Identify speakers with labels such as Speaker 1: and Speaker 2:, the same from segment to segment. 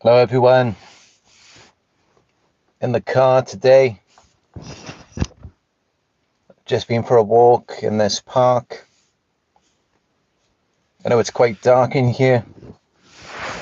Speaker 1: Hello everyone, in the car today, just been for a walk in this park. I know it's quite dark in here,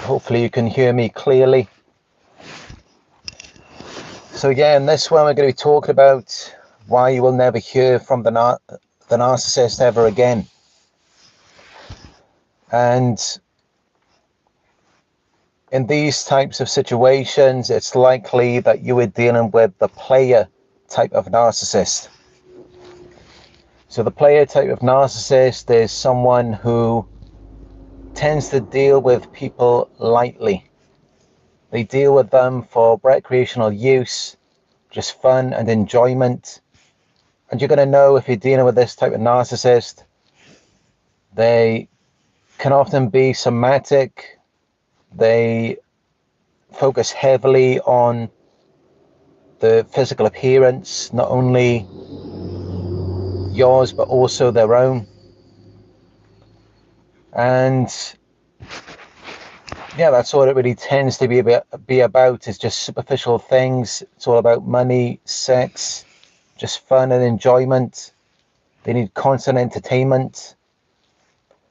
Speaker 1: hopefully you can hear me clearly. So yeah, in this one we're going to be talking about why you will never hear from the narcissist ever again. And in these types of situations, it's likely that you are dealing with the player type of narcissist. So the player type of narcissist is someone who tends to deal with people lightly. They deal with them for recreational use, just fun and enjoyment. And you're going to know if you're dealing with this type of narcissist. They can often be somatic. They focus heavily on the physical appearance, not only yours, but also their own. And yeah, that's all it really tends to be about, is just superficial things. It's all about money, sex, just fun and enjoyment. They need constant entertainment.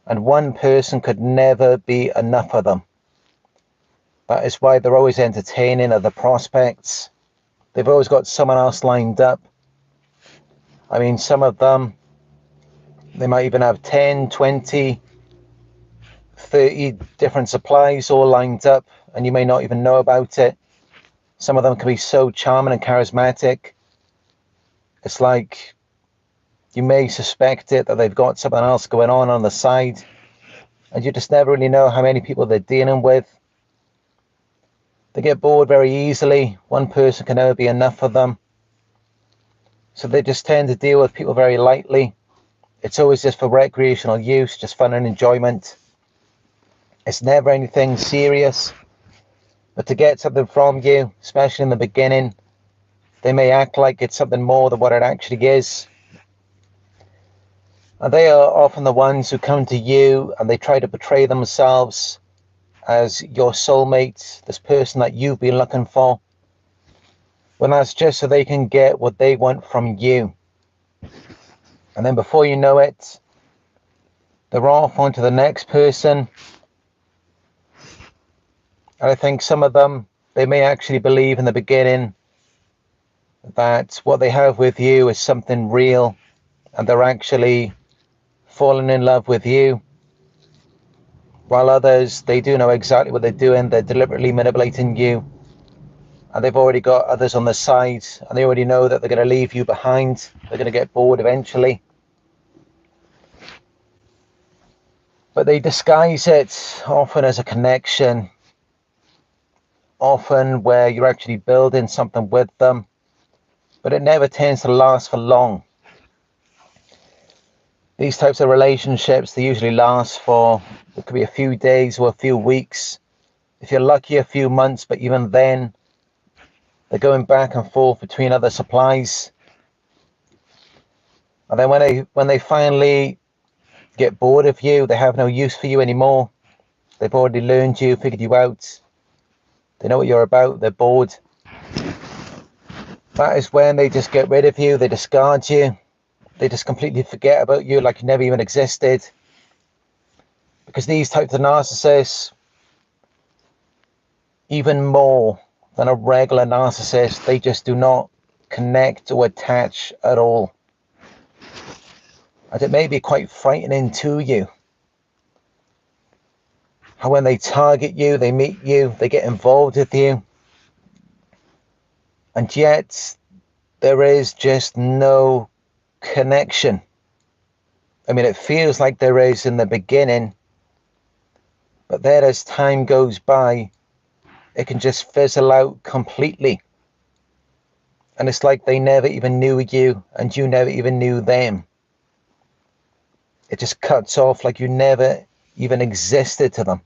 Speaker 1: And one person could never be enough of them. That is why they're always entertaining other prospects. They've always got someone else lined up. I mean, some of them, they might even have 10, 20, 30 different supplies all lined up, and you may not even know about it. Some of them can be so charming and charismatic. It's like you may suspect it that they've got something else going on the side, and you just never really know how many people they're dealing with. They get bored very easily. One person can never be enough for them. So they just tend to deal with people very lightly. It's always just for recreational use, just fun and enjoyment. It's never anything serious. But to get something from you, especially in the beginning, they may act like it's something more than what it actually is. And they are often the ones who come to you and they try to portray themselves as your soulmate, this person that you've been looking for, when that's just so they can get what they want from you. And then before you know it, they're off onto the next person. And I think some of them, they may actually believe in the beginning that what they have with you is something real, and they're actually falling in love with you. While others, they do know exactly what they're doing. They're deliberately manipulating you. And they've already got others on the side. And they already know that they're going to leave you behind. They're going to get bored eventually. But they disguise it often as a connection. Often where you're actually building something with them. But it never tends to last for long. These types of relationships, they usually last for, it could be a few days or a few weeks. If you're lucky, a few months, but even then, they're going back and forth between other supplies. And then when they finally get bored of you, they have no use for you anymore. They've already learned you, figured you out. They know what you're about, they're bored. That is when they just get rid of you, they discard you. They just completely forget about you like you never even existed. Because these types of narcissists, even more than a regular narcissist, they just do not connect or attach at all. And it may be quite frightening to you how when they target you, they meet you, they get involved with you, and yet there is just no connection. I mean, it feels like there is in the beginning, but then as time goes by, it can just fizzle out completely. And it's like they never even knew you and you never even knew them. It just cuts off like you never even existed to them.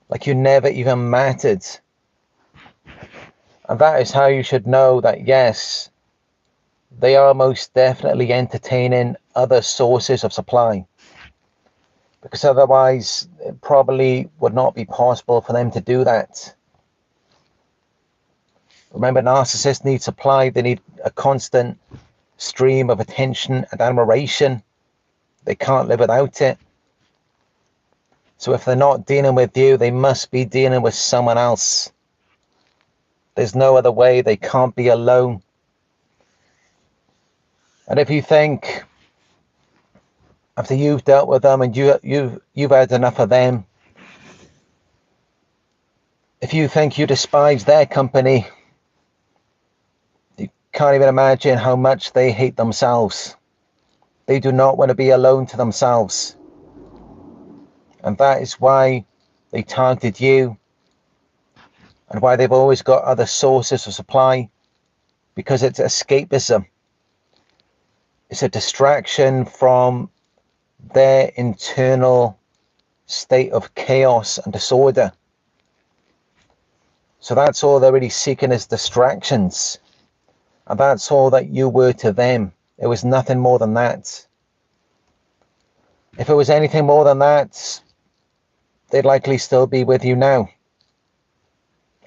Speaker 1: Like you never even mattered. And that is how you should know that, yes, they are most definitely entertaining other sources of supply. Because otherwise, it probably would not be possible for them to do that. Remember, narcissists need supply. They need a constant stream of attention and admiration. They can't live without it. So if they're not dealing with you, they must be dealing with someone else. There's no other way. They can't be alone. And if you think, after you've dealt with them and you've had enough of them, if you think you despise their company, you can't even imagine how much they hate themselves. They do not want to be alone to themselves. And that is why they targeted you, and why they've always got other sources of supply, because it's escapism. It's a distraction from their internal state of chaos and disorder. So that's all they're really seeking, is distractions. And that's all that you were to them. It was nothing more than that. If it was anything more than that, they'd likely still be with you now.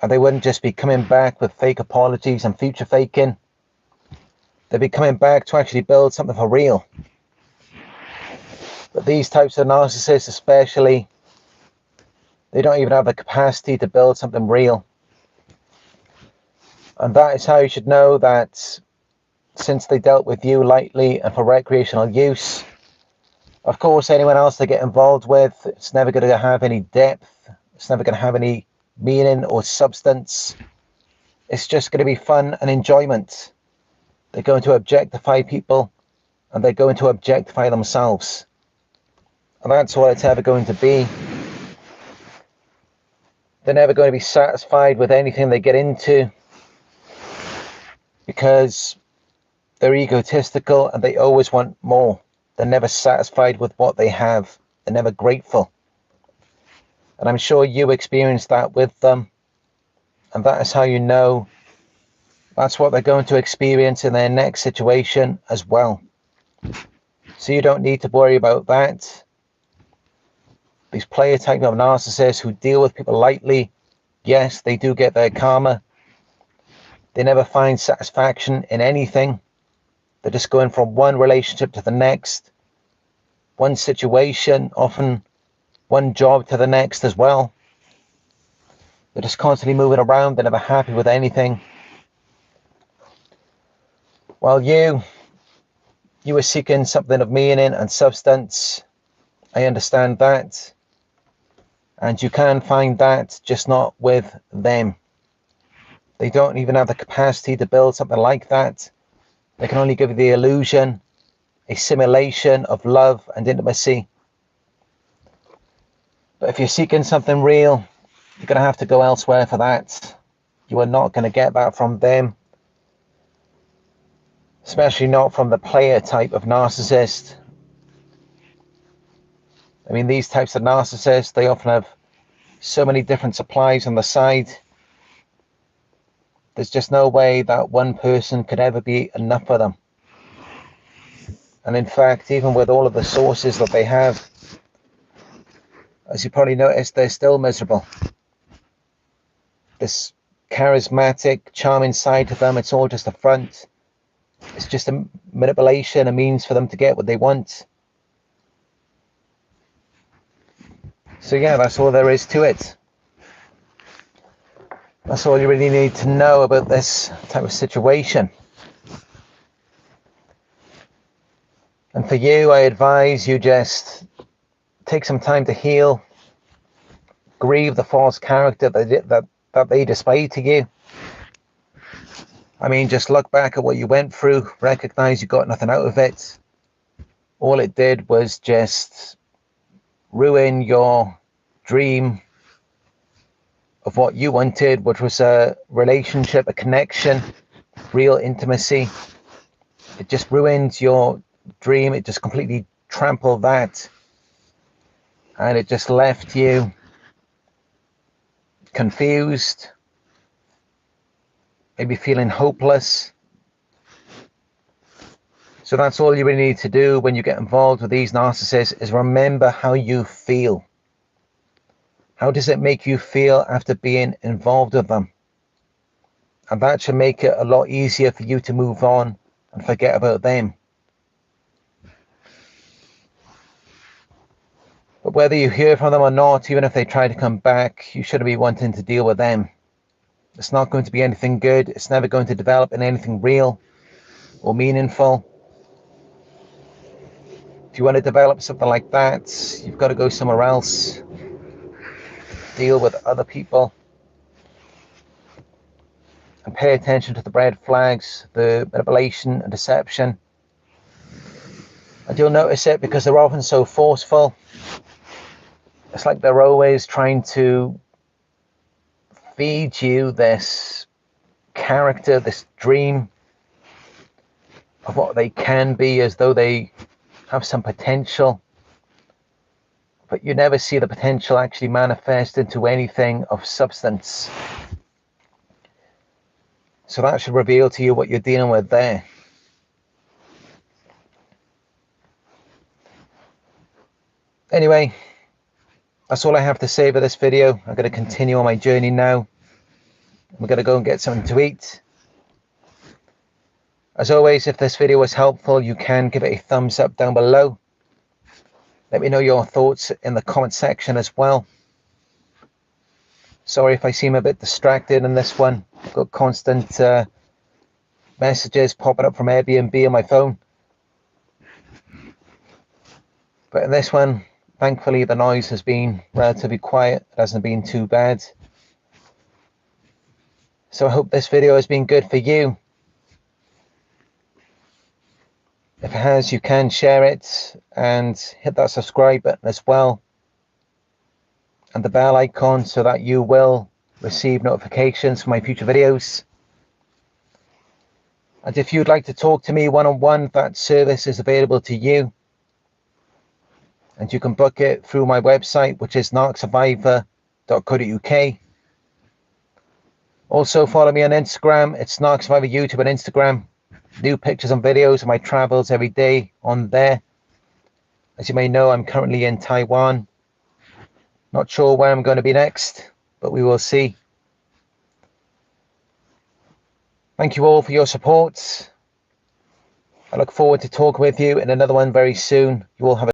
Speaker 1: And they wouldn't just be coming back with fake apologies and future faking. They'd be coming back to actually build something for real. But these types of narcissists especially, they don't even have the capacity to build something real. And that is how you should know that since they dealt with you lightly and for recreational use, of course, anyone else they get involved with, it's never going to have any depth. It's never going to have any meaning or substance. It's just going to be fun and enjoyment. They're going to objectify people, and they're going to objectify themselves. And that's all it's ever going to be. They're never going to be satisfied with anything they get into, because they're egotistical and they always want more. They're never satisfied with what they have. They're never grateful. And I'm sure you experienced that with them. And that is how you know that's what they're going to experience in their next situation as well. So you don't need to worry about that. These player type of narcissists who deal with people lightly, yes, they do get their karma. They never find satisfaction in anything. They're just going from one relationship to the next, one situation, often one job to the next as well. They're just constantly moving around. They're never happy with anything. While you were seeking something of meaning and substance, I understand that. And you can find that, just not with them. They don't even have the capacity to build something like that. They can only give you the illusion, a simulation of love and intimacy. But if you're seeking something real, you're going to have to go elsewhere for that. You are not going to get that from them. Especially not from the player type of narcissist. I mean, these types of narcissists, they often have so many different supplies on the side. There's just no way that one person could ever be enough for them. And in fact, even with all of the sources that they have, as you probably noticed, they're still miserable. This charismatic, charming side to them, it's all just a front. It's just a manipulation, a means for them to get what they want. So yeah, that's all there is to it. That's all you really need to know about this type of situation. And for you, I advise you just take some time to heal, grieve the false character that they displayed to you. I mean, just look back at what you went through, recognize you got nothing out of it. All it did was just ruin your dream of what you wanted, which was a relationship, a connection, real intimacy. It just ruined your dream. It just completely trampled that. And it just left you confused, maybe feeling hopeless. So that's all you really need to do when you get involved with these narcissists, is remember how you feel. How does it make you feel after being involved with them? And that should make it a lot easier for you to move on and forget about them. But whether you hear from them or not, even if they try to come back, you shouldn't be wanting to deal with them. It's not going to be anything good. It's never going to develop in anything real or meaningful. If you want to develop something like that, you've got to go somewhere else. Deal with other people. And pay attention to the red flags, the manipulation and deception. And you'll notice it because they're often so forceful. It's like they're always trying to feed you this character, this dream of what they can be, as though they have some potential. But you never see the potential actually manifest into anything of substance. So that should reveal to you what you're dealing with there. Anyway, that's all I have to say for this video. I'm going to continue on my journey now. We're going to go and get something to eat. As always, if this video was helpful, you can give it a thumbs up down below. Let me know your thoughts in the comment section as well. Sorry if I seem a bit distracted in this one. I've got constant messages popping up from Airbnb on my phone. But in this one, thankfully the noise has been relatively quiet. It hasn't been too bad. So I hope this video has been good for you. If it has, you can share it and hit that subscribe button as well. And the bell icon so that you will receive notifications for my future videos. And if you'd like to talk to me one-on-one, that service is available to you. And you can book it through my website, which is narcsurvivor.co.uk. Also follow me on Instagram. It's Narc Survivor YouTube and Instagram. New pictures and videos of my travels every day on there. As you may know, I'm currently in Taiwan. Not sure where I'm going to be next, but we will see. Thank you all for your support. I look forward to talking with you in another one very soon. You all have a